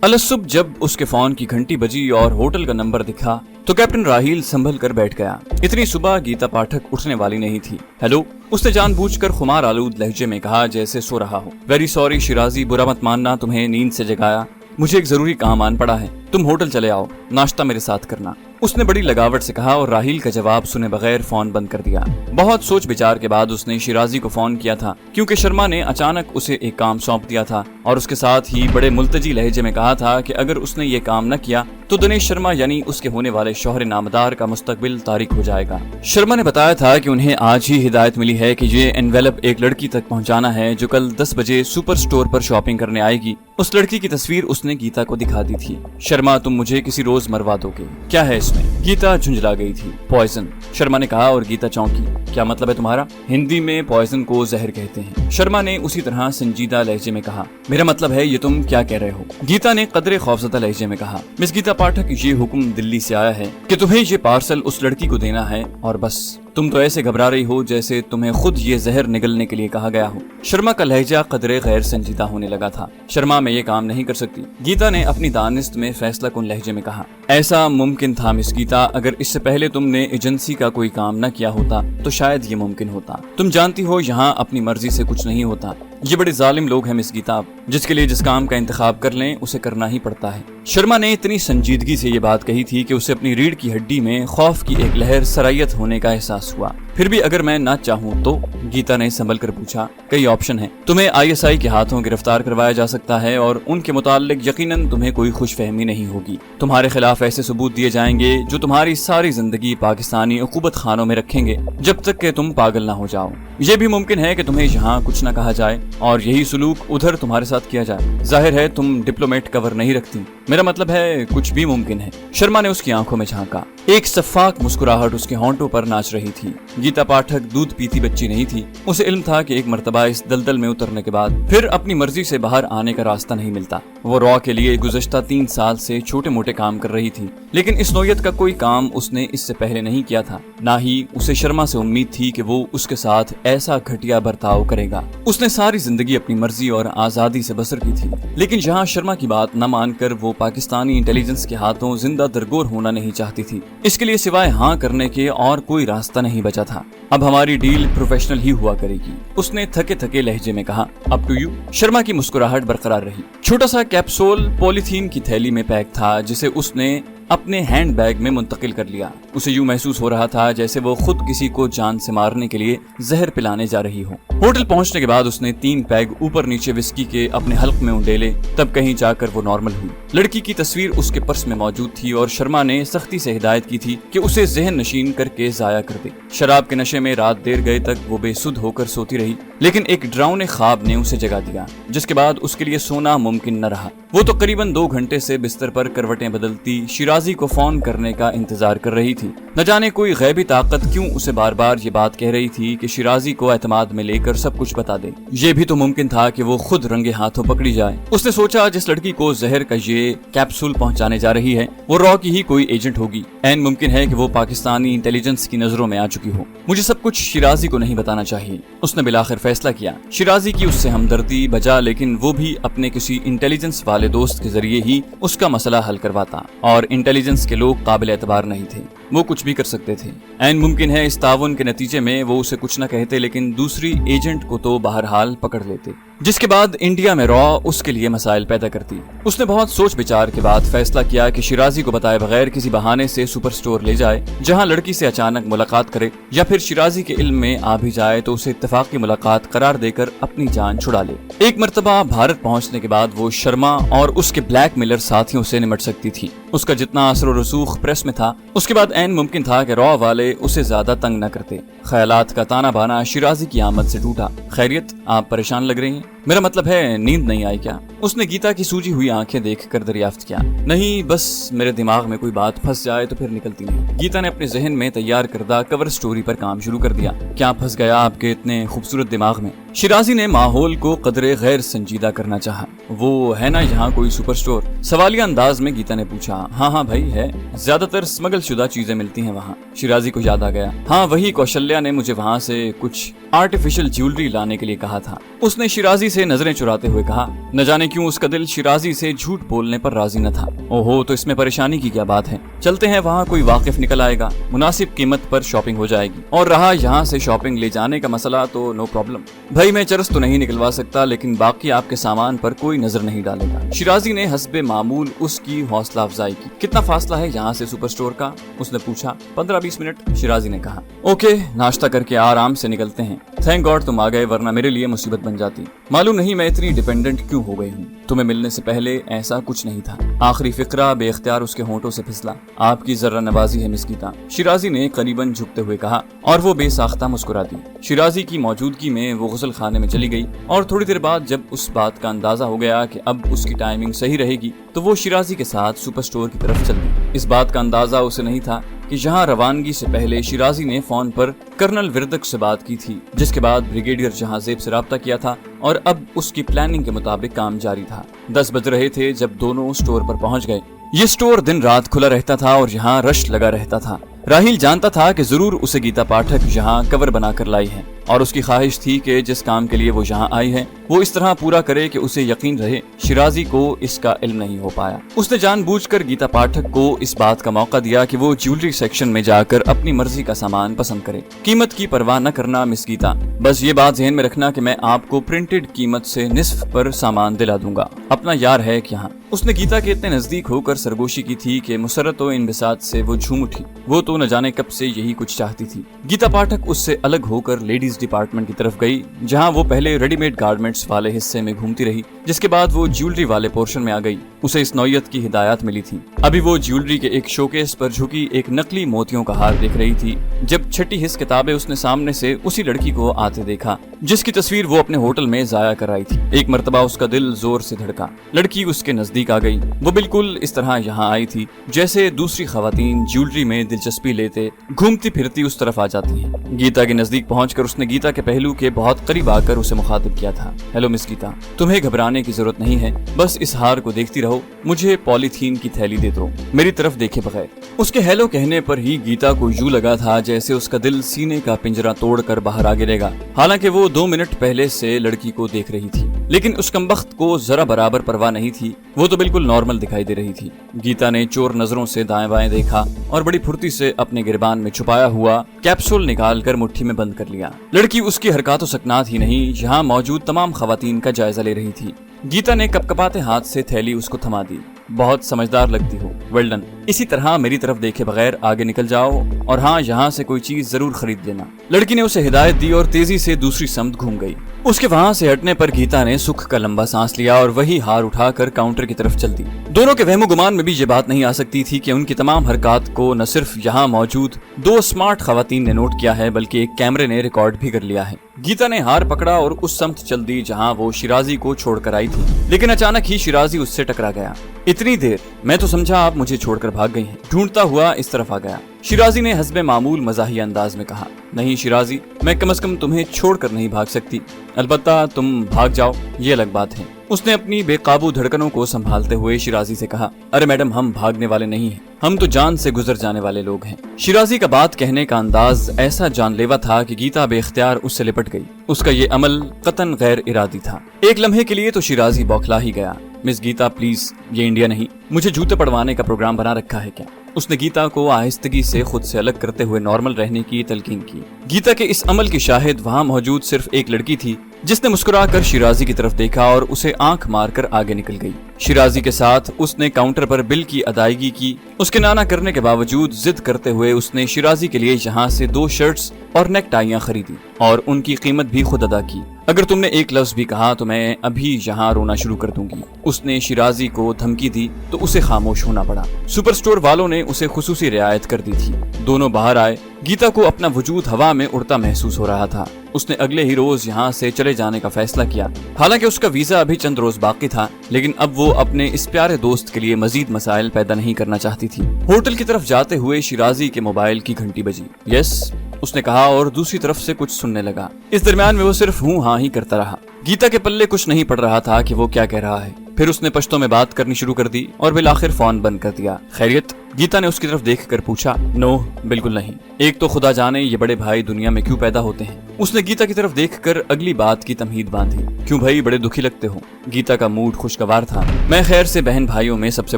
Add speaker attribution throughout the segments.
Speaker 1: अलसुब जब उसके फोन की घंटी बजी और होटल का नंबर दिखा तो कैप्टन राहील संभल कर बैठ गया। इतनी सुबह गीता पाठक उठने वाली नहीं थी। हेलो, उसने जानबूझकर खुमार आलूद लहजे में कहा जैसे सो रहा हो। वेरी सॉरी शिराजी, बुरा मत मानना, तुम्हें नींद से जगाया। मुझे एक जरूरी काम आन पड़ा है, तुम होटल चले आओ, नाश्ता मेरे साथ करना, उसने बड़ी लगावट से कहा और राहील का जवाब सुने बगैर फोन बंद कर दिया। बहुत सोच विचार के बाद उसने शिराजी को फोन किया था क्योंकि शर्मा ने अचानक उसे एक काम सौंप दिया था और उसके साथ ही बड़े मुल्तजी लहजे में कहा था कि अगर उसने ये काम न किया तो दिनेश शर्मा यानी उसके होने वाले शौहर नामदार का मुस्तकबिल तारीक हो जाएगा। शर्मा ने बताया था कि उन्हें आज ही हिदायत मिली है कि ये एनवेलप एक लड़की तक पहुंचाना है जो कल 10 बजे सुपर स्टोर पर शॉपिंग करने आएगी। उस लड़की की तस्वीर उसने गीता को दिखा दी थी। शर्मा, तुम मुझे किसी रोज मरवा दोगे, क्या है इसमें? गीता झुंझला गई थी। पॉइजन, शर्मा ने कहा और गीता चौंकी। क्या मतलब है तुम्हारा? हिंदी में पॉइजन को जहर कहते हैं, शर्मा ने उसी तरह संजीदा लहजे में कहा। मेरा मतलब है ये तुम क्या कह रहे हो? गीता ने कदरे खौफजदा लहजे में कहा। मिस गीता पाठक, ये हुक्म दिल्ली से आया है कि तुम्हें ये पार्सल उस लड़की को देना है और बस। तुम तो ऐसे घबरा रही हो जैसे तुम्हें खुद ये जहर निगलने के लिए कहा गया हो। शर्मा का लहजा कदरे गैर संजीदा होने लगा था। शर्मा, मैं ये काम नहीं कर सकती, गीता ने अपनी दानिस्त में फैसला कुन लहजे में कहा। ऐसा मुमकिन था मिस गीता, अगर इससे पहले तुमने एजेंसी का कोई काम न किया होता तो शायद ये मुमकिन होता। तुम जानती हो यहाँ अपनी मर्जी से कुछ नहीं होता। ये बड़े जालिम लोग हैं मिस गीता, जिसके लिए जिस काम का इंतखाब कर लें उसे करना ही पड़ता है। शर्मा ने इतनी संजीदगी से ये बात कही थी कि उसे अपनी रीढ़ की हड्डी में खौफ की एक लहर सरायत होने का एहसास हुआ। फिर भी अगर मैं ना चाहूँ तो? गीता ने संभल कर पूछा। कई ऑप्शन है, तुम्हें ISI के हाथों गिरफ्तार करवाया जा सकता है और उनके मुताल्लिक यकीनन तुम्हें कोई खुशफहमी नहीं होगी। तुम्हारे खिलाफ ऐसे सबूत दिए जाएंगे जो तुम्हारी सारी जिंदगी पाकिस्तानी उकूबत खानों में रखेंगे जब तक कि तुम पागल ना हो जाओ। ये भी मुमकिन है कि तुम्हें यहाँ कुछ न कहा जाए और यही सुलूक उधर तुम्हारे साथ किया जाए। जाहिर है तुम डिप्लोमेट कवर नहीं रखती, मेरा मतलब है कुछ भी मुमकिन है। शर्मा ने उसकी आंखों में झांका। एक शफाक मुस्कुराहट उसके होंठों पर नाच रही थी। गीता पाठक दूध पीती बच्ची नहीं थी। उसे इल्म था कि एक मर्तबा इस दलदल में उतरने के बाद फिर अपनी मर्जी से बाहर आने का रास्ता नहीं मिलता। वो रॉ के लिए गुज़श्ता 3 साल से छोटे मोटे काम कर रही थी, लेकिन इस नौयत का कोई काम उसने इससे पहले नहीं किया था। ना ही उसे शर्मा से उम्मीद थी कि वो उसके साथ ऐसा घटिया बर्ताव करेगा। उसने सारी जिंदगी अपनी मर्जी और आजादी से बसर की थी, लेकिन यहाँ शर्मा की बात न मानकर वो पाकिस्तानी इंटेलिजेंस के हाथों जिंदा दरगोर होना नहीं चाहती थी। इसके लिए सिवाय हाँ करने के और कोई रास्ता नहीं बचा था। अब हमारी डील प्रोफेशनल ही हुआ करेगी, उसने थके थके लहजे में कहा। Up to you. शर्मा की मुस्कुराहट बरकरार रही। छोटा सा कैप्सूल पॉलीथीन की थैली में पैक था जिसे उसने अपने हैंड बैग में मुंतकिल कर लिया। उसे यूं महसूस हो रहा था जैसे वो खुद किसी को जान से मारने के लिए जहर पिलाने जा रही हो। होटल पहुंचने के बाद उसने 3 पैग ऊपर नीचे विस्की के अपने हल्क में उंडेले, तब कहीं जाकर वो नॉर्मल हुई। लड़की की तस्वीर उसके पर्स में मौजूद थी और शर्मा ने सख्ती से हिदायत की थी कि उसे जहन नशीन करके जाया कर दे। शराब के नशे में रात देर गए तक वो बेसुध होकर सोती रही, लेकिन एक डरावने ख्वाब ने उसे जगा दिया जिसके बाद उसके लिए सोना मुमकिन न रहा। वो तो करीबन 2 घंटे से बिस्तर पर करवटें बदलती शिराजी को फोन करने का इंतजार कर रही थी। न जाने कोई गैबी ताकत क्यों उसे बार बार ये बात कह रही थी कि शिराजी को एतमाद में लेकर सब कुछ बता दे। ये भी तो मुमकिन था कि वो खुद रंगे हाथों पकड़ी जाए। उसने सोचा जिस लड़की को जहर का ये कैप्सूल पहुंचाने जा रही है वो रॉ की ही कोई एजेंट होगी। ऐन मुमकिन है कि वो पाकिस्तानी इंटेलिजेंस की नजरों में आ चुकी हो। मुझे सब कुछ शिराजी को नहीं बताना चाहिए, उसने बिलाखिर फैसला किया। शिराजी की उससे हमदर्दी बजा, लेकिन वो भी अपने किसी इंटेलिजेंस वाले दोस्त के जरिए ही उसका मसला हल करवाता और इंटेलिजेंस के लोग काबिल एतबार नहीं थे, वो कुछ भी कर सकते थे। ऐन मुमकिन है इस ताउन के नतीजे में वो उसे कुछ न कहते, लेकिन दूसरी एजेंट को तो बहरहाल पकड़ लेते, जिसके बाद इंडिया में रॉ उसके लिए मसाइल पैदा करती। उसने बहुत सोच विचार के बाद फैसला किया कि शिराजी को बताए बगैर किसी बहाने से सुपर स्टोर ले जाए जहां लड़की से अचानक मुलाकात करे, या फिर शिराजी के इल्म में आ भी जाए तो उसे इत्तेफाकी मुलाकात करार देकर अपनी जान छुड़ा ले। एक मर्तबा भारत पहुंचने के बाद वो शर्मा और उसके ब्लैकमेलर साथियों से निमट सकती थी। उसका जितना असर और रसूख प्रेस में था, उसके बाद ऐन मुमकिन था कि रॉ वाले उसे ज्यादा तंग न करते। ख्यालात का ताना बाना शिराजी की आमद से टूटा। खैरियत, आप परेशान लग रही हैं? मेरा मतलब है नींद नहीं आई क्या? उसने गीता की सूजी हुई आंखें देखकर दरियाफ्त किया। नहीं, बस मेरे दिमाग में कोई बात फंस जाए तो फिर निकलती नहीं। गीता ने अपने जहन में तैयार करदा कवर स्टोरी पर काम शुरू कर दिया। क्या फंस गया आपके इतने खूबसूरत दिमाग में? शिराजी ने माहौल को कदरे गैर संजीदा करना चाहा। वो है ना यहाँ कोई सुपर स्टोर? सवालिया अंदाज में गीता ने पूछा। हाँ भाई है, ज्यादातर स्मगल शुदा चीजें मिलती हैं वहाँ। शिराजी को याद आ गया। हाँ वही, कौशल्या ने मुझे वहाँ से कुछ आर्टिफिशियल ज्वेलरी लाने के लिए कहा था। उसने शिराजी से नजरें चुराते हुए कहा। न जाने क्यों उसका दिल शिराजी से झूठ बोलने पर राजी न था। ओहो, तो इसमें परेशानी की क्या बात है, चलते हैं वहाँ कोई वाकिफ निकल आएगा, मुनासिब कीमत पर शॉपिंग हो जाएगी। और रहा यहाँ से शॉपिंग ले जाने का मसला तो नो प्रॉब्लम भाई, मैं चरस तो नहीं निकलवा सकता, लेकिन बाकी आपके सामान पर कोई नजर नहीं डालेगा। शिराजी ने हस्बे मामूल उसकी हौसला अफजाई की। कितना फासला है यहाँ से सुपर स्टोर का, उसने पूछा। 15-20 मिनट, शिराजी ने कहा। ओके, नाश्ता करके आराम से निकलते हैं। थैंक गॉड तुम आ गए, वरना मेरे लिए मुसीबत बन जाती। मालूम नहीं मैं इतनी डिपेंडेंट क्यों हो गई हूँ। तुम्हें मिलने से पहले ऐसा कुछ नहीं था। आखिरी फिक्रा बेख्तियार उसके होंठों से फिसला। आपकी जर्रा नवाजी है मिस गीता, शिराजी ने करीबन झुकते हुए कहा, और वो बेसाख्ता मुस्कुरा दी। शिराजी की मौजूदगी में वो गुस्ल खाने में चली गई और थोड़ी देर बाद जब उस बात का अंदाजा हो गया कि अब उसकी टाइमिंग सही रहेगी तो वो शिराजी के साथ सुपर स्टोर की तरफ चल दी। इस बात का अंदाजा उसे नहीं था कि यहाँ रवानगी से पहले शिराजी ने फोन पर कर्नल विरदक से बात की थी, जिसके बाद ब्रिगेडियर जहांजेब से राब्ता किया था और अब उसकी प्लानिंग के मुताबिक काम जारी था। 10 बज रहे थे जब दोनों स्टोर पर पहुंच गए। ये स्टोर दिन रात खुला रहता था और यहाँ रश लगा रहता था। राहिल जानता था कि जरूर उसे गीता पाठक यहाँ कवर बनाकर लाई है और उसकी ख्वाहिश थी कि जिस काम के लिए वो यहाँ आई है वो इस तरह पूरा करे कि उसे यकीन रहे शिराजी को इसका इल्म नहीं हो पाया। उसने जानबूझकर गीता पाठक को इस बात का मौका दिया कि वो ज्वेलरी सेक्शन में जाकर अपनी मर्जी का सामान पसंद करे। कीमत की परवाह न करना मिस गीता, बस ये बात ज़हन में रखना कि मैं आपको प्रिंटेड कीमत से निस्फ पर सामान दिला दूंगा। अपना यार है कि यहाँ। उसने गीता के इतने नजदीक होकर सरगोशी की थी कि मुसरत व इनबिसात से वो झूम उठी। वो तो न जाने कब से यही कुछ चाहती थी। गीता पाठक उससे अलग होकर लेडीज डिपार्टमेंट की तरफ गई, जहाँ वो पहले रेडीमेड गारमेंट्स वाले हिस्से में घूमती रही, जिसके बाद वो ज्वेलरी वाले पोर्शन में आ गई। उसे इस नौयत की हिदायत मिली थी। अभी वो ज्वेलरी के एक शोकेस पर झुकी एक नकली मोतियों का हार देख रही थी जब छठी हिस्स किताबें उसने सामने से उसी लड़की को आते देखा जिसकी तस्वीर वो अपने होटल में जाया कर आई थी। एक मर्तबा उसका दिल जोर से धड़का। लड़की उसके नजदीक आ गई। वो बिल्कुल इस तरह यहाँ आई थी जैसे दूसरी खवातीन ज्वेलरी में दिलचस्पी लेते घूमती फिरती उस तरफ आ जाती हैं। गीता के नजदीक पहुंचकर उसने गीता के पहलू के बहुत करीब आकर उसे मुखातिब किया था। हेलो मिस गीता, तुम्हें घबराने की जरूरत नहीं है, बस इस हार को देखती रहो, मुझे पॉलीथीन की थैली दे दो, मेरी तरफ देखे बगैर। उसके हेलो कहने पर ही गीता को यूं लगा था जैसे उसका दिल सीने का पिंजरा तोड़कर बाहर आ गिरेगा। हालांकि वो 2 मिनट पहले से लड़की को देख रही थी, लेकिन उस कमबख्त को जरा बराबर परवाह नहीं थी। वो तो बिल्कुल नॉर्मल दिखाई दे रही थी। गीता ने चोर नजरों से दाएं बाएं देखा और बड़ी फुर्ती से अपने गिरबान में छुपाया हुआ कैप्सूल निकालकर मुट्ठी में बंद कर लिया। लड़की उसकी हरकत सकनात ही नहीं, यहाँ मौजूद तमाम खवातीन का जायजा ले रही थी। गीता ने कपकपाते हाथ से थैली उसको थमा दी। बहुत समझदार लगती हो, वेल डन। इसी तरह मेरी तरफ देखे बगैर आगे निकल जाओ और हाँ, यहाँ से कोई चीज जरूर खरीद लेना। लड़की ने उसे हिदायत दी और तेजी से दूसरी समत घूम गई। उसके वहाँ से हटने पर गीता ने सुख का लंबा सांस लिया और वही हार उठाकर काउंटर की तरफ चल दी। दोनों के वहमो गुमान में भी ये बात नहीं आ सकती थी कि उनकी तमाम हरकत को न सिर्फ यहाँ मौजूद 2 स्मार्ट खवातीन ने नोट किया है, बल्कि एक कैमरे ने रिकॉर्ड भी कर लिया है। गीता ने हार पकड़ा और उस समत चल दी जहाँ वो शिराजी को छोड़कर आई थी, लेकिन अचानक ही शिराजी उससे टकरा गया। इतनी देर, मैं तो समझा आप मुझे छोड़कर भाग गई हैं। ढूंढता हुआ इस तरफ आ गया। शिराजी ने हस्बे मामूल मजाही अंदाज में कहा, नहीं शिराजी, मैं कम से कम तुम्हें छोड़कर नहीं भाग सकती, अलबत्ता तुम भाग जाओ ये अलग बात है। उसने अपनी बेकाबू धड़कनों को संभालते हुए शिराजी से कहा, अरे मैडम, हम भागने वाले नहीं हैं, हम तो जान से गुजर जाने वाले लोग हैं। शिराजी का बात कहने का अंदाज ऐसा जानलेवा था कि गीता बेख्तियार उससे लिपट गई। उसका ये अमल कतन गैर इरादी था। एक लम्हे के लिए तो शिराजी बौखला ही गया। मिस गीता प्लीज, ये इंडिया नहीं, मुझे जूते पड़वाने का प्रोग्राम बना रखा है क्या? उसने गीता को आहिस्तगी से खुद से अलग करते हुए नॉर्मल रहने की तलकीन की। गीता के इस अमल की शाहिद वहाँ मौजूद सिर्फ एक लड़की थी, जिसने मुस्कुराकर शिराजी की तरफ देखा और उसे आंख मारकर आगे निकल गई। शिराजी के साथ उसने काउंटर पर बिल की अदायगी की। उसके नाना करने के बावजूद जिद करते हुए उसने शिराजी के लिए यहाँ से 2 शर्ट्स और नेक टाइयां खरीदी और उनकी कीमत भी खुद अदा की। अगर तुमने एक लफ्ज भी कहा तो मैं अभी यहाँ रोना शुरू कर दूंगी। उसने शिराजी को धमकी दी तो उसे खामोश होना पड़ा। सुपर स्टोर वालों ने उसे खुसूसी रियायत कर दी थी। दोनों बाहर आए। गीता को अपना वजूद हवा में उड़ता महसूस हो रहा था। उसने अगले ही रोज यहाँ से चले जाने का फैसला किया। हालांकि उसका वीजा अभी चंद रोज बाकी था, लेकिन अब वो अपने इस प्यारे दोस्त के लिए मजीद मसाइल पैदा नहीं करना चाहती थी। होटल की तरफ जाते हुए शिराजी के मोबाइल की घंटी बजी। यस, उसने कहा और दूसरी तरफ से कुछ सुनने लगा। इस दरमियान में वो सिर्फ हूँ हाँ ही करता रहा। गीता के पल्ले कुछ नहीं पड़ रहा था कि वो क्या कह रहा है। फिर उसने पश्तो में बात करनी शुरू कर दी और बिल आखिर फोन बंद कर दिया। खैरियत? गीता ने उसकी तरफ देखकर पूछा। नो, बिल्कुल नहीं। एक तो खुदा जाने ये बड़े भाई दुनिया में क्यों पैदा होते हैं। उसने गीता की तरफ देखकर अगली बात की तमहीद बांधी। क्यों भाई, बड़े दुखी लगते हो? गीता का मूड खुशगवार था। मैं खैर से बहन भाइयों में सबसे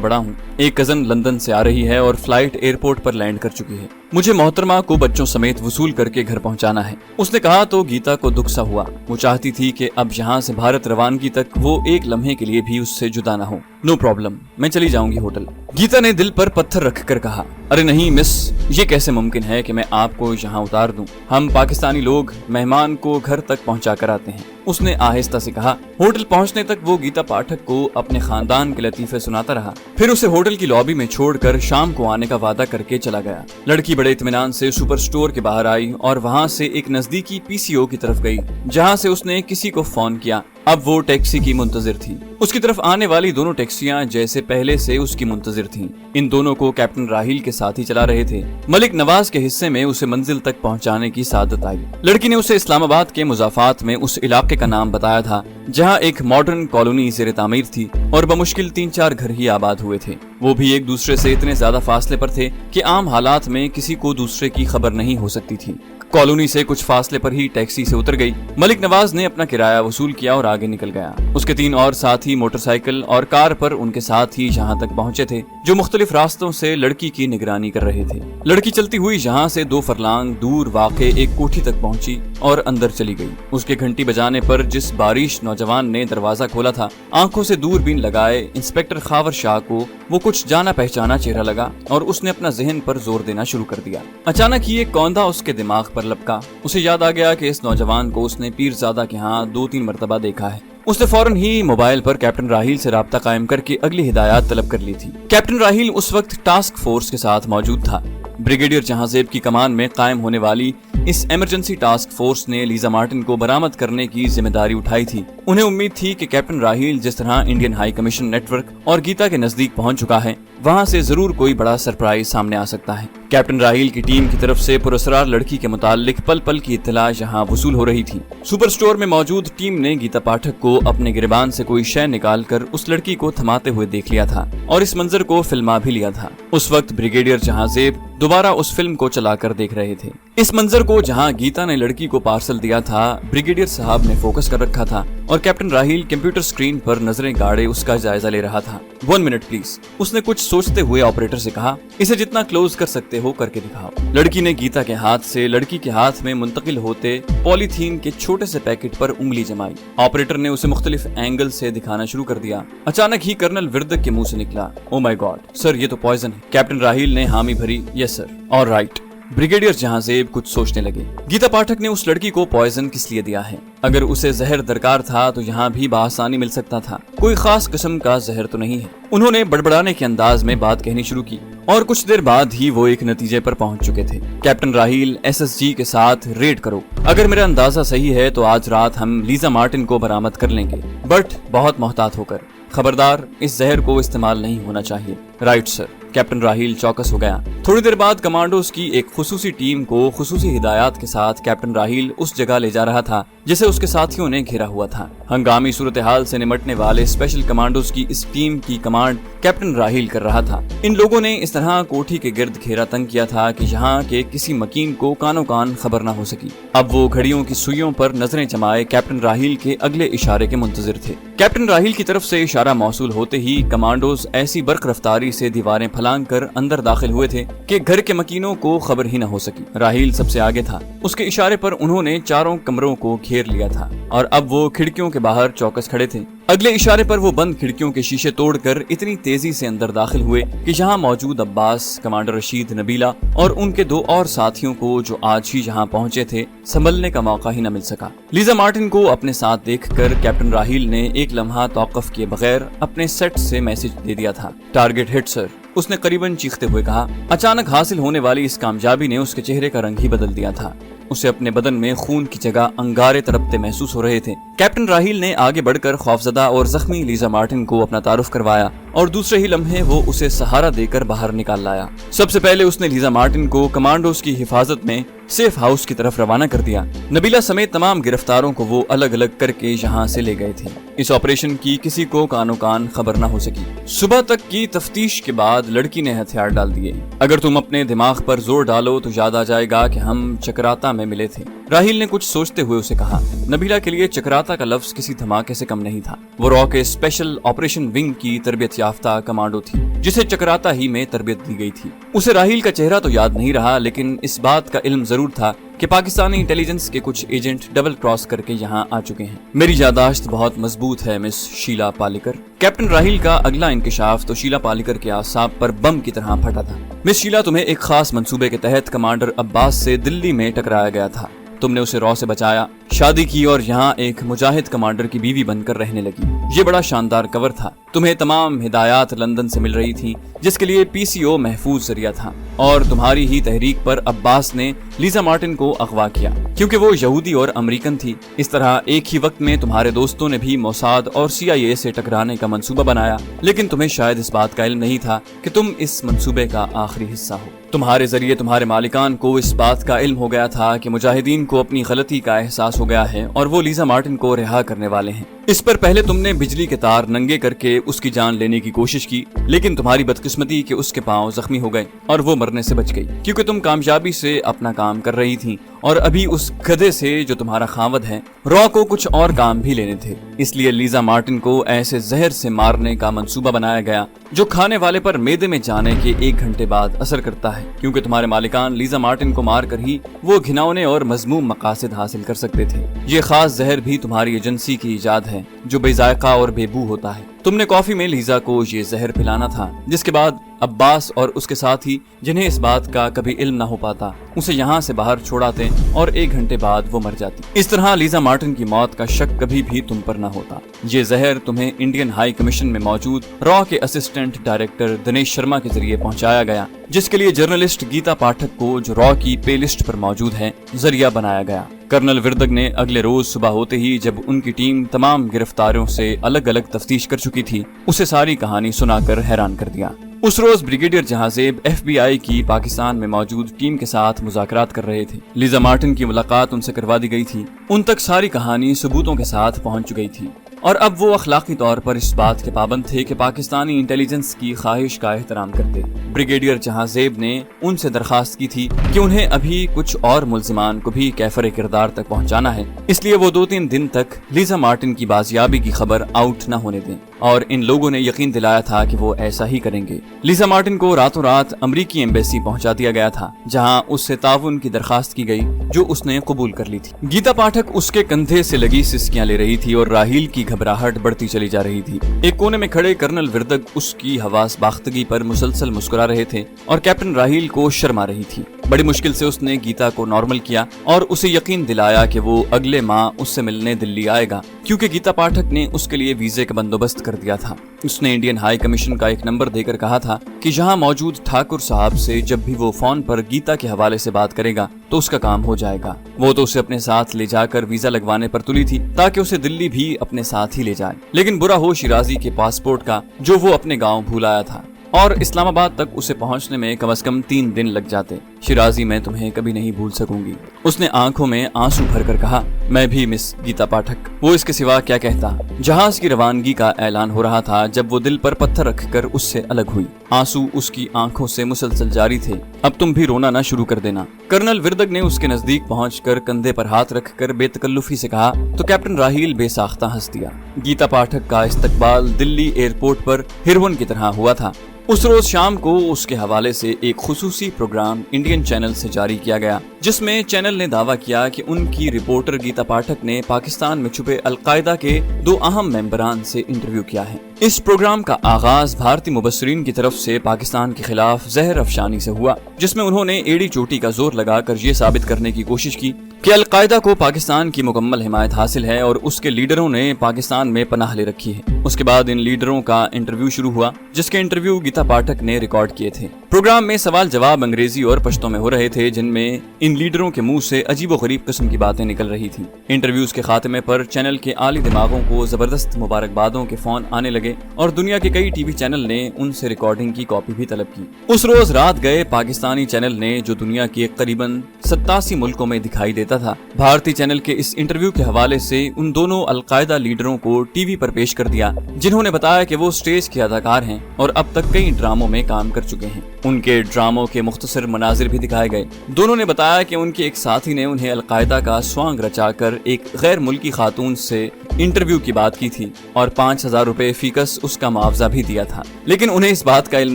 Speaker 1: बड़ा हूँ। एक कजन लंदन से आ रही है और फ्लाइट एयरपोर्ट पर लैंड कर चुकी है। मुझे मोहतरमा को बच्चों समेत वसूल करके घर पहुंचाना है। उसने कहा तो गीता को दुख सा हुआ। वो चाहती थी कि अब यहाँ से भारत रवानगी तक वो एक लम्हे के लिए भी उससे जुदा न हो। नो प्रॉब्लम, मैं चली जाऊंगी होटल। गीता ने दिल पर पत्थर रख कर कहा, अरे नहीं मिस, ये कैसे मुमकिन है कि मैं आपको यहाँ उतार दूं? हम पाकिस्तानी लोग मेहमान को घर तक पहुँचा कर आते हैं। उसने आहिस्ता से कहा। होटल पहुँचने तक वो गीता पाठक को अपने खानदान के लतीफे सुनाता रहा। फिर उसे होटल की लॉबी में छोड़कर शाम को आने का वादा करके चला गया। लड़की बड़े इत्मीनान से सुपर स्टोर के बाहर आई और वहाँ से एक नजदीकी पीसीओ की तरफ गई, जहाँ से उसने किसी को फोन किया। अब वो टैक्सी की मुंतजिर थी। उसकी तरफ आने वाली दोनों टैक्सियां जैसे पहले से उसकी मुंतजिर थीं। इन दोनों को कैप्टन राहील के साथ ही चला रहे थे। मलिक नवाज के हिस्से में उसे मंजिल तक पहुंचाने की सादत आई। लड़की ने उसे इस्लामाबाद के मुजाफात में उस इलाके का नाम बताया था जहां एक मॉडर्न कॉलोनी ज़ेरे तामीर थी और बमुश्किल 3-4 घर ही आबाद हुए थे। वो भी एक दूसरे से इतने ज्यादा फासले पर थे कि आम हालात में किसी को दूसरे की खबर नहीं हो सकती थी। कॉलोनी से कुछ फासले पर ही टैक्सी से उतर गई। मलिक नवाज ने अपना किराया वसूल किया और आगे निकल गया। उसके 3 और साथी मोटरसाइकिल और कार पर उनके साथ ही जहां तक पहुंचे थे, जो मुख्तलिफ रास्तों से लड़की की निगरानी कर रहे थे। लड़की चलती हुई जहां से 2 फरलांग दूर वाक़े एक कोठी तक पहुंची और अंदर चली गई। उसके घंटी बजाने पर जिस बारिश नौजवान ने दरवाजा खोला था, आंखों से दूरबीन लगाए इंस्पेक्टर खावर शाह को वो कुछ जाना पहचाना चेहरा लगा और उसने अपना जहन पर जोर देना शुरू कर दिया। अचानक ही एक कौंधा उसके दिमाग पर लपका। उसे याद आ गया कि इस नौजवान को उसने पीरजादा के यहाँ 2-3 मरतबा देखा है। उसने फौरन ही मोबाइल पर कैप्टन राहील से राब्ता कायम करके अगली हिदायत तलब कर ली थी। कैप्टन राहील उस वक्त टास्क फोर्स के साथ मौजूद था। ब्रिगेडियर जहांजेब की कमान में कायम होने वाली इस इमरजेंसी टास्क फोर्स ने लीजा मार्टिन को बरामद करने की जिम्मेदारी उठाई थी। उन्हें उम्मीद थी कि कैप्टन राहील जिस तरह इंडियन हाई कमीशन नेटवर्क और गीता के नजदीक पहुंच चुका है, वहां से जरूर कोई बड़ा सरप्राइज सामने आ सकता है। कैप्टन राहील की टीम की तरफ से पुरस्कार लड़की के मुताल्लिक पल पल की इत्तला यहाँ वसूल हो रही थी। सुपर स्टोर में मौजूद टीम ने गीता पाठक को अपने गिरबान से कोई शय निकाल कर उस लड़की को थमाते हुए देख लिया था और इस मंजर को फिल्मा भी लिया था। उस वक्त ब्रिगेडियर जहांजेब दोबारा उस फिल्म को चलाकर देख रहे थे। इस मंजर को जहां गीता ने लड़की को पार्सल दिया था, ब्रिगेडियर साहब ने फोकस कर रखा था और कैप्टन राहील कंप्यूटर स्क्रीन पर नजरें गाड़े उसका जायजा ले रहा था। 1 मिनट प्लीज, उसने कुछ सोचते हुए ऑपरेटर से कहा। इसे जितना क्लोज कर सकते हो करके दिखाओ। लड़की ने गीता के हाथ से लड़की के हाथ में मुंतकिल होते पॉलीथीन के छोटे से पैकेट पर उंगली जमाई। ऑपरेटर ने उसे मुख्तलिफ एंगल से दिखाना शुरू कर दिया। अचानक ही कर्नल विर्दक के मुंह से निकला, ओ माय गॉड सर, ये तो पॉइजन है। कैप्टन राहील ने हामी भरी, yes sir, alright. Brigadier Jahanzeb कुछ सोचने लगे। गीता पाठक ने उस लड़की को पॉइजन किस लिए दिया है? अगर उसे जहर दरकार था तो यहाँ भी बआसानी मिल सकता था। कोई खास किस्म का जहर तो नहीं है। उन्होंने बड़बड़ाने के अंदाज में बात कहनी शुरू की और कुछ देर बाद ही वो एक नतीजे पर पहुंच चुके थे। कैप्टन राहील, एसएसजी के साथ रेड करो। अगर मेरा अंदाजा सही है तो आज रात हम लीजा मार्टिन को बरामद कर लेंगे, बट बहुत मोहतात होकर। खबरदार, इस जहर को इस्तेमाल नहीं होना चाहिए। Right sir. कैप्टन राहील चौकस हो गया। थोड़ी देर बाद कमांडोज की एक खुसूसी टीम को खुसूसी हिदायत के साथ कैप्टन राहील उस जगह ले जा रहा था जिसे उसके साथियों ने घेरा हुआ था। हंगामी सूरत हाल से निमटने वाले स्पेशल कमांडोज की इस टीम की कमांड कैप्टन राहील कर रहा था। इन लोगों ने इस तरह कोठी के गिर्द घेरा तंग किया था कि यहाँ के किसी मकीन को कानो कान खबर न हो सकी। अब वो घड़ियों की सुइयों पर नजरें जमाए कैप्टन राहील के अगले इशारे के मुंतजिर थे। कैप्टन राहील की तरफ से इशारा मौसूल होते ही कमांडोज ऐसी बर्क रफ्तारी से दीवारें फलांग कर अंदर दाखिल हुए थे कि घर के मकीनों को खबर ही न हो सकी। राहील सबसे आगे था। उसके इशारे पर उन्होंने चारों कमरों को घेर लिया था और अब वो खिड़कियों के बाहर चौकस खड़े थे। अगले इशारे पर वो बंद खिड़कियों के शीशे तोड़कर इतनी तेजी से अंदर दाखिल हुए कि यहाँ मौजूद अब्बास, कमांडर रशीद, नबीला और उनके 2 और साथियों को जो आज ही यहाँ पहुंचे थे संभलने का मौका ही न मिल सका। लीजा मार्टिन को अपने साथ देखकर कैप्टन राहील ने एक लम्हा तौक़ुफ़ किए बगैर अपने सेट से मैसेज दे दिया था। टारगेट हिट सर, उसने करीबन चीखते हुए कहा। अचानक हासिल होने वाली इस कामयाबी ने उसके चेहरे का रंग ही बदल दिया था। उसे अपने बदन में खून की जगह अंगारे तड़पते महसूस हो रहे थे। कैप्टन राहील ने आगे बढ़कर खौफजदा और जख्मी लीजा मार्टिन को अपना तारुफ करवाया और दूसरे ही लम्हे वो उसे सहारा देकर बाहर निकाल लाया। सबसे पहले उसने लीजा मार्टिन को कमांडोज की हिफाजत में सेफ हाउस की तरफ रवाना कर दिया। नबीला समेत तमाम गिरफ्तारों को वो अलग अलग करके यहाँ से ले गए थे। इस ऑपरेशन की किसी को कानो कान खबर न हो सकी। सुबह तक की तफ्तीश के बाद लड़की ने हथियार डाल दिए। अगर तुम अपने दिमाग पर जोर डालो तो याद आ जाएगा कि हम चक्राता में मिले थे। राहील ने कुछ सोचते हुए उसे कहा, नबीला के लिए चक्राता का लफ्ज किसी धमाके से कम नहीं था। वो रॉ के स्पेशल ऑपरेशन विंग की तरबियत याफ्ता कमांडो थी, जिसे चक्राता ही में तरबियत दी गई थी। उसे राहील का चेहरा तो याद नहीं रहा, लेकिन इस बात का इल्म जरूर था कि पाकिस्तानी इंटेलिजेंस के कुछ एजेंट डबल क्रॉस करके यहाँ आ चुके हैं। मेरी यादाश्त बहुत मजबूत है मिस शीला पालेकर। कैप्टन राहील का अगला इंकशाफ तो शीला पालेकर के आसाब पर बम की तरह फटा था। मिस शीला, तुम्हें एक खास मंसूबे के तहत कमांडर अब्बास से दिल्ली में टकराया गया था। तुमने उसे रॉ से बचाया, शादी की और यहाँ एक मुजाहिद कमांडर की बीवी बनकर रहने लगी। ये बड़ा शानदार कवर था। तुम्हें तमाम हिदायत लंदन से मिल रही थी, जिसके लिए पीसीओ महफूज जरिया था, और तुम्हारी ही तहरीक पर अब्बास ने लीजा मार्टिन को अगवा किया, क्योंकि वो यहूदी और अमेरिकन थी। इस तरह एक ही वक्त में तुम्हारे दोस्तों ने भी मोसाद और CIA से टकराने का मंसूबा बनाया, लेकिन तुम्हें शायद इस बात का इल्म नहीं था कि तुम इस मंसूबे का आखिरी हिस्सा हो। तुम्हारे जरिए तुम्हारे मालिकान को इस बात का इल्म हो गया था कि मुजाहिदीन को अपनी गलती का एहसास हो गया है और वो लीजा मार्टिन को रिहा करने वाले हैं। इस पर पहले तुमने बिजली के तार नंगे करके उसकी जान लेने की कोशिश की, लेकिन तुम्हारी बदकिस्मती कि उसके पांव जख्मी हो गए और वो मरने से बच गई, क्योंकि तुम कामयाबी से अपना काम कर रही थी और अभी उस गधे से जो तुम्हारा खावद है रॉ को कुछ और काम भी लेने थे। इसलिए लीजा मार्टिन को ऐसे जहर से मारने का मंसूबा बनाया गया जो खाने वाले पर मैदे में जाने के 1 घंटे बाद असर करता है, क्योंकि तुम्हारे मालिकान लीजा मार्टिन को मार कर ही वो घिनौने और मजमूम मकासद हासिल कर सकते थे। ये खास जहर भी तुम्हारी एजेंसी की इजाद है जो बेजायका और बेबू होता है। तुमने कॉफी में लीजा को ये जहर पिलाना था, जिसके बाद अब्बास और उसके साथी, जिन्हें इस बात का कभी इल्म ना हो पाता, उसे यहाँ से बाहर छोड़ाते और 1 घंटे बाद वो मर जाती। इस तरह लीजा मार्टिन की मौत का शक कभी भी तुम पर न होता। ये जहर तुम्हें इंडियन हाई कमीशन में मौजूद रॉ के असिस्टेंट डायरेक्टर दिनेश शर्मा के जरिए पहुंचाया गया, जिसके लिए जर्नलिस्ट गीता पाठक को, जो रॉ की पे लिस्ट पर मौजूद है, जरिया बनाया गया। कर्नल विर्दग ने अगले रोज सुबह होते ही, जब उनकी टीम तमाम गिरफ्तारियों से अलग अलग तफ्तीश कर चुकी थी, उसे सारी कहानी सुनाकर हैरान कर दिया। उस रोज ब्रिगेडियर जहांजेब FBI की पाकिस्तान में मौजूद टीम के साथ मुज़ाकरात कर रहे थे। लीजा मार्टिन की मुलाकात उनसे करवा दी गई थी। उन तक सारी कहानी सबूतों के साथ पहुंच चुकी थी और अब वो अखलाकी तौर पर इस बात के पाबंद थे कि पाकिस्तानी इंटेलिजेंस की ख्वाहिश का एहतराम करते। ब्रिगेडियर जहांजेब ने उनसे दरखास्त की थी कि उन्हें अभी कुछ और मुल्जिमान को भी कैफरे किरदार तक पहुंचाना है, इसलिए वो 2-3 दिन तक लीजा मार्टिन की बाजियाबी की खबर आउट न होने दें, और इन लोगों ने यकीन दिलाया था कि वो ऐसा ही करेंगे। लीजा मार्टिन को रातों रात अमरीकी एम्बेसी पहुंचा दिया गया था, जहां उससे ताउन की दरखास्त की गई, जो उसने कबूल कर ली थी। गीता पाठक उसके कंधे से लगी सिसकियां ले रही थी और राहील की घबराहट बढ़ती चली जा रही थी। एक कोने में खड़े कर्नल विर्दग उसकी हवास बाख्तगी पर मुसलसल मुस्कुरा रहे थे और कैप्टन राहील को शर्मा रही थी। बड़ी मुश्किल से उसने गीता को नॉर्मल किया और उसे यकीन दिलाया कि वो अगले माह उससे मिलने दिल्ली आएगा, क्योंकि गीता पाठक ने उसके लिए वीजे का बंदोबस्त कर दिया था। उसने इंडियन हाई कमीशन का एक नंबर देकर कहा था कि यहाँ मौजूद ठाकुर साहब से जब भी वो फोन पर गीता के हवाले से बात करेगा तो उसका काम हो जाएगा। वो तो उसे अपने साथ ले जाकर वीजा लगवाने पर तुली थी, ताकि उसे दिल्ली भी अपने साथ ही ले जाए। लेकिन बुरा हो शिराजी के पासपोर्ट का, जो वो अपने गाँव भूल आया था, और इस्लामाबाद तक उसे पहुंचने में कम से कम 3 दिन लग जाते। शिराजी, मैं तुम्हें कभी नहीं भूल सकूंगी। उसने आंखों में आंसू भरकर कहा, मैं भी मिस गीता पाठक। वो इसके सिवा क्या कहता। जहाज की रवानगी का ऐलान हो रहा था जब वो दिल पर पत्थर रखकर उससे अलग हुई। आंसू उसकी आंखों से मुसलसल जारी थे। अब तुम भी रोना ना शुरू कर देना। कर्नल विर्दग ने उसके नजदीक पहुंचकर कंधे पर हाथ रखकर बेतकल्लुफी से कहा तो कैप्टन राहील बेसाख्ता हंस दिया। गीता पाठक का इस्तकबाल दिल्ली एयरपोर्ट पर हिरवन की तरह हुआ था। उस रोज शाम को उसके हवाले से एक खुसूसी प्रोग्राम इंडियन चैनल से जारी किया गया, जिसमें चैनल ने दावा किया कि उनकी रिपोर्टर गीता पाठक ने पाकिस्तान में छुपे अलकायदा के 2 अहम मेंबरान से इंटरव्यू किया है। इस प्रोग्राम का आगाज भारतीय मुबस्सरीन की तरफ से पाकिस्तान के खिलाफ जहर अफशानी से हुआ, जिसमें उन्होंने एड़ी चोटी का जोर लगाकर ये साबित करने की कोशिश की कि अलकायदा को पाकिस्तान की मुकम्मल हिमायत हासिल है और उसके लीडरों ने पाकिस्तान में पनाह ले रखी है। उसके बाद इन लीडरों का इंटरव्यू शुरू हुआ, जिसके इंटरव्यू गीता पाठक ने रिकॉर्ड किए थे। प्रोग्राम में सवाल जवाब अंग्रेजी और पश्तो में हो रहे थे, जिनमें इन लीडरों के मुंह से अजीबोगरीब किस्म की बातें निकल रही थी। इंटरव्यूज के खात्मे पर चैनल के आली दिमागों को जबरदस्त मुबारकबादों के फोन आने लगे और दुनिया के कई टीवी चैनल ने उनसे रिकॉर्डिंग की कॉपी भी तलब की। उस रोज रात गए पाकिस्तानी चैनल ने, जो दुनिया के करीबन 87 मुल्कों में दिखाई देता था, भारतीय चैनल के इस इंटरव्यू के हवाले से उन दोनों अलकायदा लीडरों को टीवी पर पेश कर दिया, जिन्होंने बताया कि वो स्टेज के अदाकार हैं और अब तक कई ड्रामों में काम कर चुके हैं। ان کے ڈراموں کے مختصر مناظر بھی دکھائے گئے۔ دونوں نے بتایا کہ ان کے ایک ساتھی نے انہیں القاعدہ کا سوانگ رچا کر ایک غیر ملکی خاتون سے انٹرویو کی بات کی تھی اور 5,000 روپے فیکس اس کا معاوضہ بھی دیا تھا، لیکن انہیں اس بات کا علم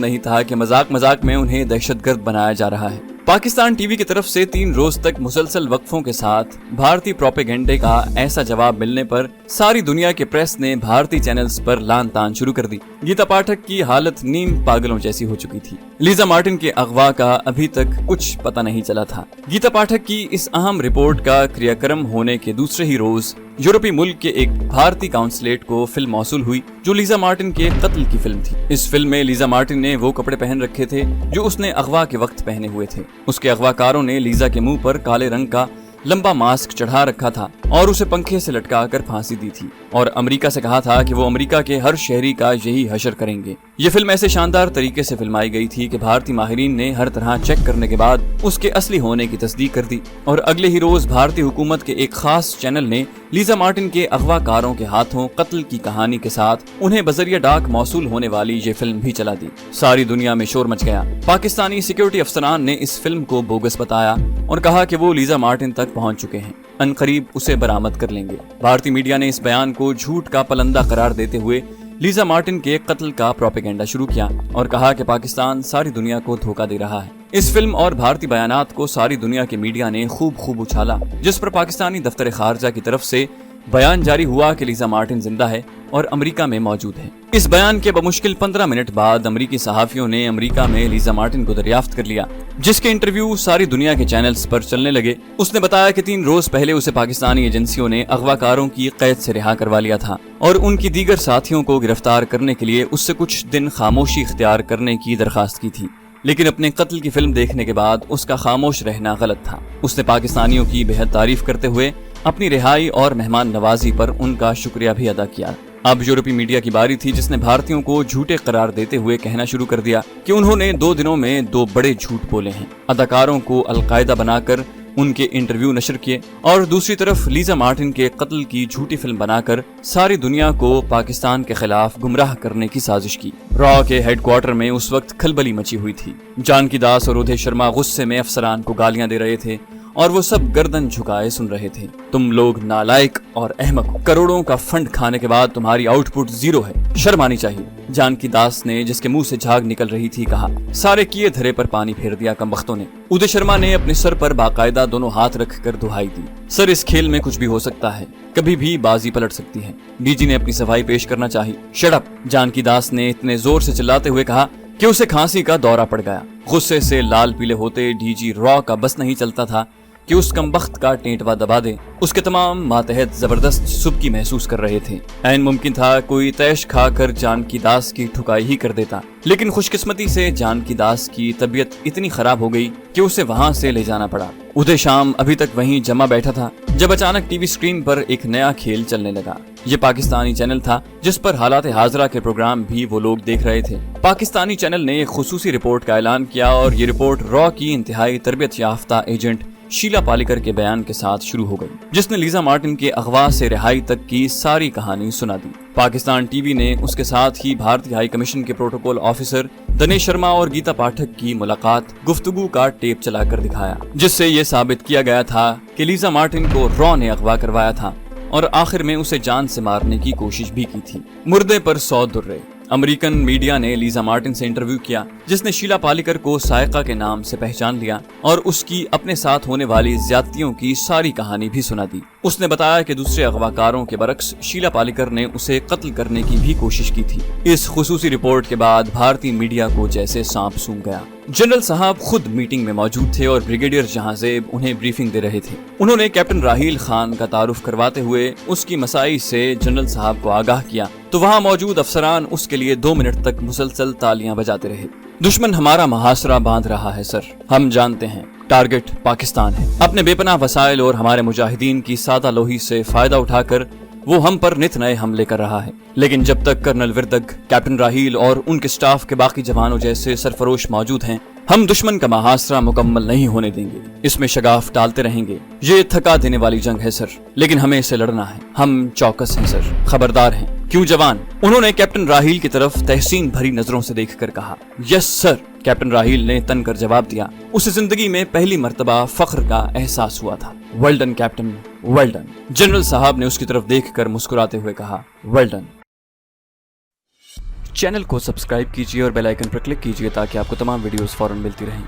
Speaker 1: نہیں تھا کہ مذاق مذاق میں انہیں دہشت گرد بنایا جا رہا ہے۔ پاکستان ٹی وی کی طرف سے 3 روز تک مسلسل وقفوں کے ساتھ بھارتی پروپیگنڈے کا ایسا جواب ملنے پر ساری دنیا کے پریس نے بھارتی چینلز پر لان تان شروع کر دی۔ گیتا پاٹھک کی حالت نیم پاگلوں جیسی ہو چکی تھی۔ لیزا مارٹن کے اغوا کا ابھی تک کچھ پتہ نہیں چلا تھا۔ گیتا پاٹھک کی اس اہم رپورٹ کا کریہ کرم ہونے کے دوسرے ہی روز یورپی ملک کے ایک بھارتی کاؤنسلیٹ کو فلم موصول ہوئی جو لیزا مارٹن کے قتل کی فلم تھی۔ اس فلم میں لیزا مارٹن نے وہ کپڑے پہن رکھے تھے جو اس نے اغوا کے وقت پہنے ہوئے تھے۔ اس کے اغوا کاروں نے لیزا کے منہ پر کالے رنگ کا لمبا ماسک چڑھا رکھا تھا اور اسے پنکھے سے لٹکا کر پھانسی دی تھی اور امریکہ سے کہا تھا کہ وہ امریکہ کے ہر شہری کا یہی حشر کریں گے۔ یہ فلم ایسے شاندار طریقے سے فلمائی گئی تھی کہ بھارتی ماہرین نے ہر طرح چیک کرنے کے بعد اس کے اصلی ہونے کی تصدیق کر دی اور اگلے ہی روز بھارتی حکومت کے ایک خاص چینل نے لیزا مارٹن کے اغوا کاروں کے ہاتھوں قتل کی کہانی کے ساتھ انہیں بذریعہ ڈاک موصول ہونے والی یہ فلم بھی چلا دی۔ ساری دنیا میں شور مچ گیا۔ پاکستانی سیکیورٹی افسران نے اس فلم کو بوگس بتایا اور کہا کہ وہ لیزا مارٹن تک پہنچ چکے ہیں، عنقریب اسے برآمد کر لیں گے۔ بھارتی میڈیا نے اس بیان کو جھوٹ کا پلندہ قرار دیتے ہوئے لیزا مارٹن کے قتل کا پروپیگنڈا شروع کیا اور کہا کہ پاکستان ساری دنیا کو دھوکہ دے رہا ہے۔ اس فلم اور بھارتی بیانات کو ساری دنیا کے میڈیا نے خوب اچھالا، جس پر پاکستانی دفتر خارجہ کی طرف سے بیان جاری ہوا کہ لیزا مارٹن زندہ ہے اور امریکہ میں موجود ہے۔ اس بیان کے بمشکل 15 منٹ بعد امریکی صحافیوں نے امریکہ میں لیزا مارٹن کو دریافت کر لیا، جس کے انٹرویو ساری دنیا کے چینلز پر چلنے لگے۔ اس نے بتایا کہ 3 روز پہلے اسے پاکستانی ایجنسیوں نے اغوا کاروں کی قید سے رہا کروا لیا تھا اور ان کی دیگر ساتھیوں کو گرفتار کرنے کے لیے اس سے کچھ دن خاموشی اختیار کرنے کی درخواست کی تھی، لیکن اپنے قتل کی فلم دیکھنے کے بعد اس کا خاموش رہنا غلط تھا۔ اس نے پاکستانیوں کی بہت تعریف کرتے ہوئے اپنی رہائی اور مہمان نوازی پر ان کا شکریہ بھی ادا کیا۔ اب یورپی میڈیا کی باری تھی، جس نے بھارتیوں کو جھوٹے قرار دیتے ہوئے کہنا شروع کر دیا کہ انہوں نے 2 دنوں میں 2 بڑے جھوٹ بولے ہیں، اداکاروں کو القاعدہ بنا کر ان کے انٹرویو نشر کیے اور دوسری طرف لیزا مارٹن کے قتل کی جھوٹی فلم بنا کر ساری دنیا کو پاکستان کے خلاف گمراہ کرنے کی سازش کی۔ را کے ہیڈ کوارٹر میں اس وقت کھلبلی مچی ہوئی تھی۔ جانکی داس اور ادے شرما غصے میں افسران کو گالیاں دے رہے تھے اور وہ سب گردن جھکائے سن رہے تھے۔ تم لوگ نالائق اور احمق ہو، کروڑوں کا فنڈ کھانے کے بعد تمہاری آؤٹ پٹ 0 ہے، شرم آنی چاہیے، جانکی داس نے، جس کے منہ سے جھاگ نکل رہی تھی، کہا۔ سارے کیے دھرے پر پانی پھیر دیا کمبختوں نے۔ ادے شرما نے اپنے سر پر باقاعدہ دونوں ہاتھ رکھ کر دہائی دی۔ سر، اس کھیل میں کچھ بھی ہو سکتا ہے، کبھی بھی بازی پلٹ سکتی ہے۔ ڈی جی نے اپنی صفائی پیش کرنا چاہی۔ شٹ اپ، جانکی داس نے اتنے زور سے چلاتے ہوئے کہا کہ اسے کھانسی کا دورہ پڑ گیا۔ غصے سے لال پیلے ہوتے ڈی جی را کا بس نہیں چلتا تھا کہ اس کمبخت کا ٹینٹوا دبا دے۔ اس کے تمام ماتحت زبردست سبکی محسوس کر رہے تھے۔ عین ممکن تھا کوئی تیش کھا کر جانکی داس کی ٹھکائی ہی کر دیتا، لیکن خوش قسمتی سے جانکی داس کی طبیعت اتنی خراب ہو گئی کہ اسے وہاں سے لے جانا پڑا۔ ادے شام ابھی تک وہیں جمع بیٹھا تھا جب اچانک ٹی وی اسکرین پر ایک نیا کھیل چلنے لگا۔ یہ پاکستانی چینل تھا جس پر حالات حاضرہ کے پروگرام بھی وہ لوگ دیکھ رہے تھے۔ پاکستانی چینل نے ایک خصوصی رپورٹ کا اعلان کیا اور یہ رپورٹ را کی انتہائی تربیت یافتہ ایجنٹ شیلا پالیکر کے بیان کے ساتھ شروع ہو گئی، جس نے لیزا مارٹن کے اغوا سے رہائی تک کی ساری کہانی سنا دی۔ پاکستان ٹی وی نے اس کے ساتھ ہی بھارتی ہائی کمیشن کے پروٹوکول آفیسر دنیش شرما اور گیتا پاٹھک کی ملاقات گفتگو کا ٹیپ چلا کر دکھایا، جس سے یہ ثابت کیا گیا تھا کہ لیزا مارٹن کو را نے اغوا کروایا تھا اور آخر میں اسے جان سے مارنے کی کوشش بھی کی تھی۔ مردے پر 100 درے۔ امریکن میڈیا نے لیزا مارٹن سے انٹرویو کیا، جس نے شیلا پالیکر کو سائقہ کے نام سے پہچان لیا اور اس کی اپنے ساتھ ہونے والی زیادتیوں کی ساری کہانی بھی سنا دی۔ اس نے بتایا کہ دوسرے اغوا کاروں کے برعکس شیلا پالیکر نے اسے قتل کرنے کی بھی کوشش کی تھی۔ اس خصوصی رپورٹ کے بعد بھارتی میڈیا کو جیسے سانپ سونگھ گیا۔ جنرل صاحب خود میٹنگ میں موجود تھے اور بریگیڈیئر جہاں زیب انہیں بریفنگ دے رہے تھے۔ انہوں نے کیپٹن راحیل خان کا تعارف کرواتے ہوئے اس کی مساعی سے جنرل صاحب کو آگاہ کیا تو وہاں موجود افسران اس کے لیے 2 منٹ تک مسلسل تالیاں بجاتے رہے۔ دشمن ہمارا محاصرہ باندھ رہا ہے سر، ہم جانتے ہیں ٹارگٹ پاکستان ہے۔ اپنے بے پناہ وسائل اور ہمارے مجاہدین کی سادہ لوہی سے فائدہ اٹھا کر وہ ہم پر نت نئے حملے کر رہا ہے، لیکن جب تک کرنل وردگ، کیپٹن راحیل اور ان کے سٹاف کے باقی جوانوں جیسے سرفروش موجود ہیں، ہم دشمن کا محاصرہ مکمل نہیں ہونے دیں گے۔ اس میں شگاف ڈالتے رہیں گے۔ یہ تھکا دینے والی جنگ ہے سر، لیکن ہمیں اسے لڑنا ہے۔ ہم چوکس ہیں سر، خبردار ہیں۔ क्यों जवान? उन्होंने कैप्टन राहील की तरफ तहसीन भरी नजरों से देखकर कहा। यस सर, कैप्टन राहील ने तन कर जवाब दिया। उसे जिंदगी में पहली मर्तबा फख्र का एहसास हुआ था। Well done captain, well done. General साहब ने उसकी तरफ देखकर मुस्कुराते हुए कहा, वेल डन। चैनल को सब्सक्राइब कीजिए और बेल आइकन पर क्लिक कीजिए ताकि आपको तमाम वीडियोस फौरन मिलती रहें।